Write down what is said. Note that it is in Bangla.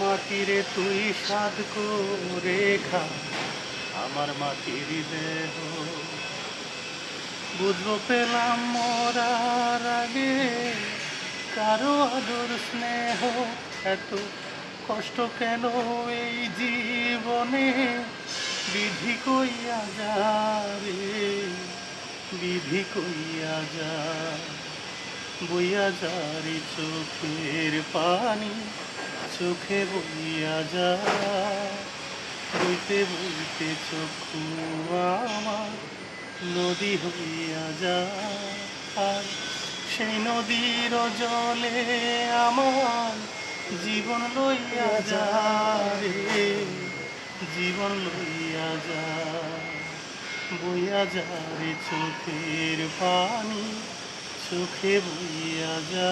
মাটিরে তুই সাধ করে খা আমার মাটির দেহ, বুঝবো পেলাম মরার আগে কারো আদর স্নেহ। এত কষ্ট কেন এই জীবনে, বিধি কইয়া যা রে, বিধি কইয়া যা। বইয়া যারে চোখের পানি, চোখে বইয়া যা। বইতে বইতে চক্ষু আমার নদী হইয়া যা। আর সেই নদীর জলে আমার জীবন লইয়া যা রে, জীবন লইয়া যা। বইয়া যা রে চোখের পানি, চোখে বইয়া যা।